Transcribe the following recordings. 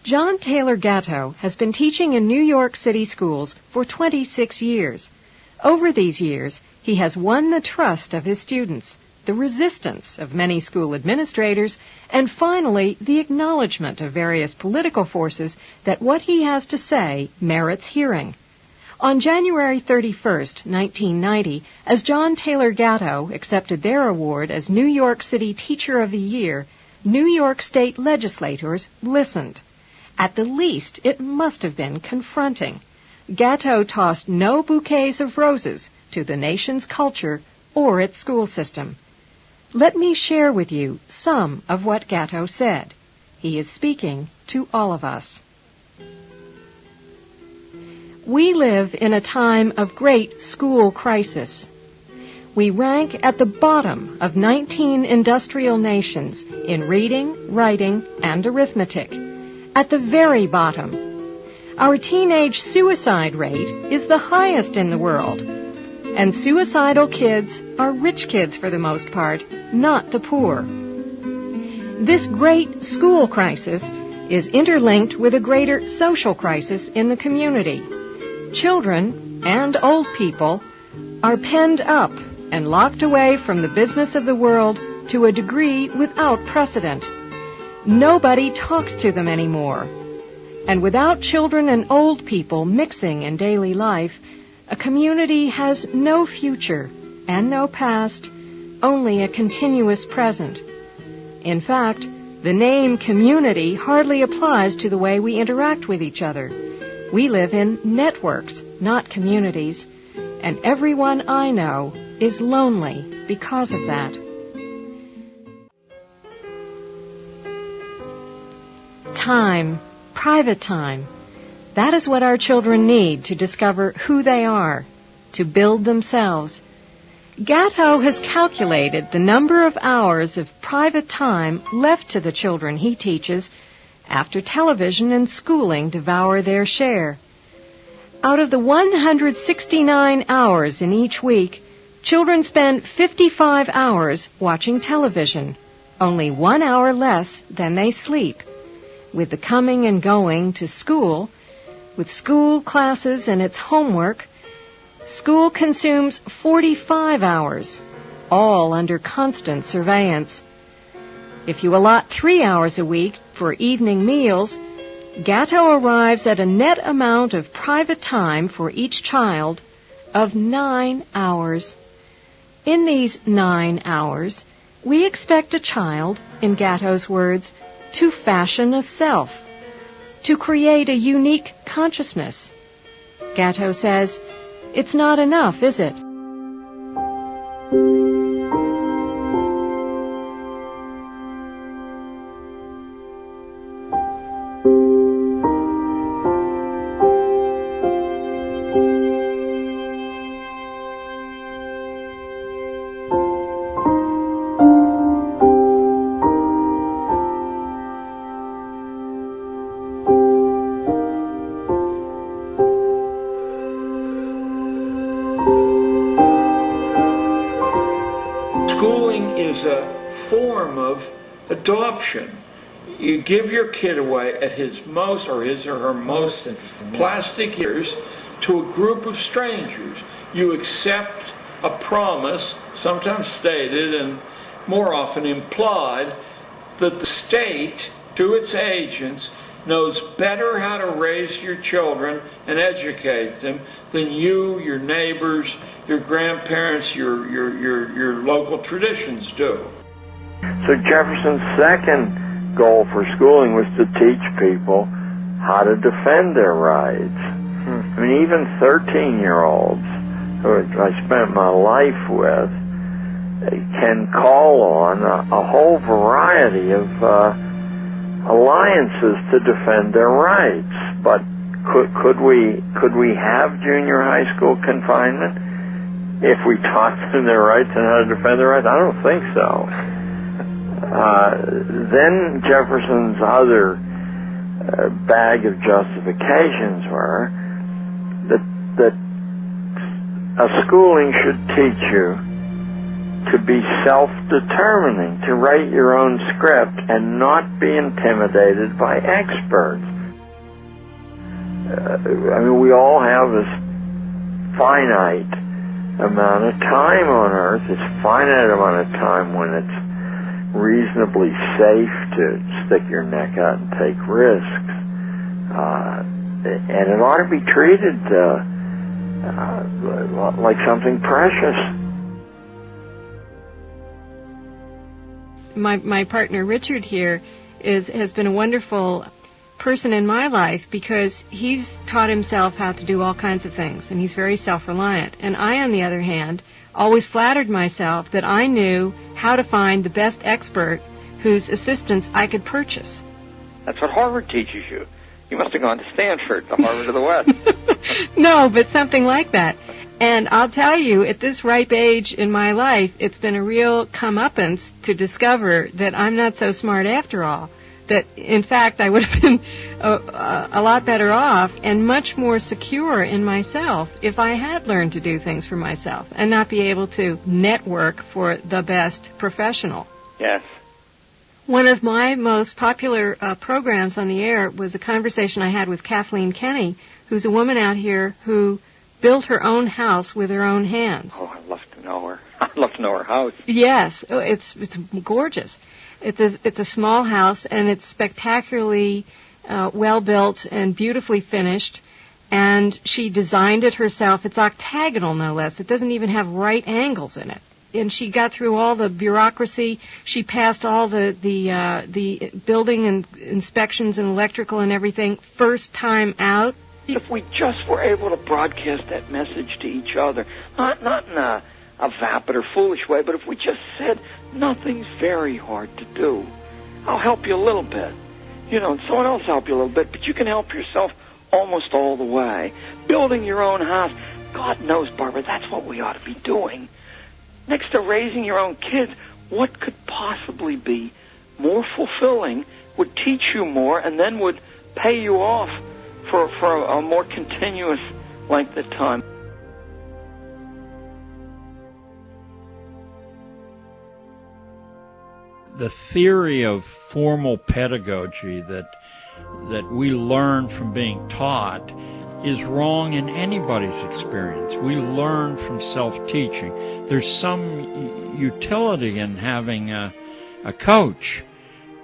John Taylor Gatto has been teaching in New York City schools for 26 years. Over these years, he has won the trust of his students, the resistance of many school administrators, and finally the acknowledgement of various political forces that what he has to say merits hearing. On January 31st, 1990, as John Taylor Gatto accepted their award as New York City Teacher of the Year, New York State legislators listened. At the least, it must have been confronting. Gatto tossed no bouquets of roses to the nation's culture or its school system. Let me share with you some of what Gatto said. He is speaking to all of us. We live in a time of great school crisis. We rank at the bottom of 19 industrial nations in reading, writing, and arithmetic. At the very bottom. Our teenage suicide rate is the highest in the world. And suicidal kids are rich kids for the most part, not the poor. This great school crisis is interlinked with a greater social crisis in the community. Children and old people are penned up and locked away from the business of the world to a degree without precedent. Nobody talks to them anymore. And without children and old people mixing in daily life, a community has no future and no past, only a continuous present. In fact, the name community hardly applies to the way we interact with each other. We live in networks, not communities, and everyone I know is lonely because of that. Time, private time. That is what our children need to discover who they are, to build themselves. Gatto has calculated the number of hours of private time left to the children he teaches after television and schooling devour their share. Out of the 169 hours in each week, children spend 55 hours watching television, only 1 hour less than they sleep. With the coming and going to school, with school classes and its homework, school consumes 45 hours, all under constant surveillance. If you allot 3 hours a week for evening meals, Gatto arrives at a net amount of private time for each child of 9 hours. In these 9 hours, we expect a child, in Gatto's words, to fashion a self, to create a unique consciousness. Gatto says, it's not enough, is it? Schooling is a form of adoption. You give your kid away at his most, or his or her most plastic years, to a group of strangers. You accept a promise, sometimes stated and more often implied, that the state, to its agents, knows better how to raise your children and educate them than you, your neighbors, your grandparents, your local traditions do. So Jefferson's second goal for schooling was to teach people how to defend their rights. I mean, even 13-year-olds, who I spent my life with, can call on a whole variety of alliances to defend their rights. But could we have junior high school confinement if we taught them their rights and how to defend their rights? I don't think so. Then Jefferson's other bag of justifications were that a schooling should teach you to be self-determining, to write your own script and not be intimidated by experts. I mean, we all have this finite amount of time on Earth. It's finite amount of time when it's reasonably safe to stick your neck out and take risks. And it ought to be treated like something precious. My partner Richard here has been a wonderful person in my life because he's taught himself how to do all kinds of things, and he's very self-reliant. And I, on the other hand, always flattered myself that I knew how to find the best expert whose assistance I could purchase. That's what Harvard teaches you. You must have gone to Stanford, the Harvard of the West. No, but something like that. And I'll tell you, at this ripe age in my life, it's been a real comeuppance to discover that I'm not so smart after all. That, in fact, I would have been a lot better off and much more secure in myself if I had learned to do things for myself and not be able to network for the best professional. Yes. One of my most popular programs on the air was a conversation I had with Kathleen Kenny, who's a woman out here who built her own house with her own hands. Oh, I'd love to know her. I'd love to know her house. Yes, it's gorgeous. It's a small house, and it's spectacularly well built and beautifully finished. And she designed it herself. It's octagonal, no less. It doesn't even have right angles in it. And she got through all the bureaucracy. She passed all the building and inspections and electrical and everything first time out. If we just were able to broadcast that message to each other, not in a vapid or foolish way, but if we just said, nothing's very hard to do. I'll help you a little bit. And someone else help you a little bit, but you can help yourself almost all the way. Building your own house, God knows, Barbara, that's what we ought to be doing. Next to raising your own kids, what could possibly be more fulfilling, would teach you more, and then would pay you off for a more continuous length of time? The theory of formal pedagogy that we learn from being taught is wrong in anybody's experience. We learn from self-teaching. There's some utility in having a coach,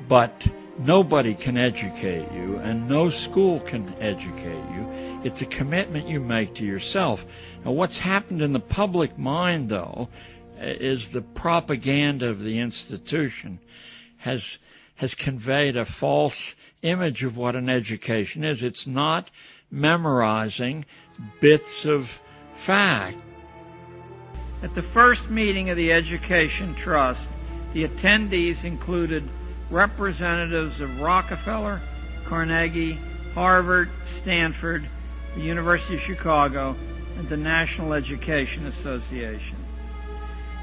but nobody can educate you, and no school can educate you. It's a commitment you make to yourself. Now, what's happened in the public mind, though, is the propaganda of the institution has conveyed a false image of what an education is. It's not memorizing bits of fact. At the first meeting of the Education Trust, the attendees included representatives of Rockefeller, Carnegie, Harvard, Stanford, the University of Chicago, and the National Education Association.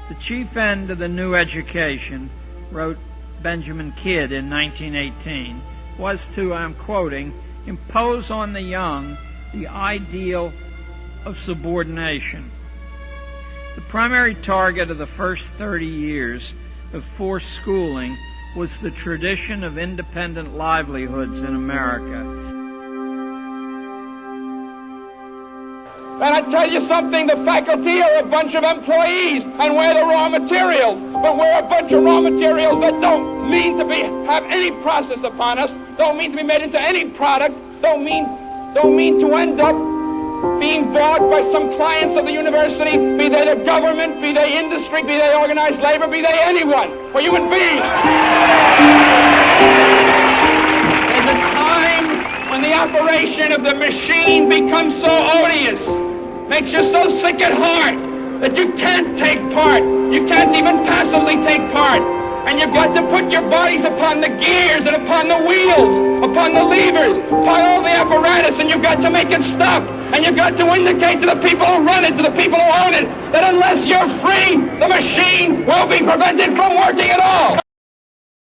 The chief end of the new education, wrote Benjamin Kidd in 1918, was to, I'm quoting, impose on the young the ideal of subordination. The primary target of the first 30 years of forced schooling was the tradition of independent livelihoods in America. And I tell you something, the faculty are a bunch of employees, and we're the raw materials. But we're a bunch of raw materials that don't mean to have any process upon us, don't mean to be made into any product, don't mean to end up being bought by some clients of the university, be they the government, be they industry, be they organized labor, be they anyone, or human beings. There's a time when the operation of the machine becomes so odious, makes you so sick at heart that you can't take part. You can't even passively take part. And you've got to put your bodies upon the gears and upon the wheels, upon the levers, upon all the apparatus, and you've got to make it stop. And you've got to indicate to the people who run it, to the people who own it, that unless you're free, the machine will be prevented from working at all.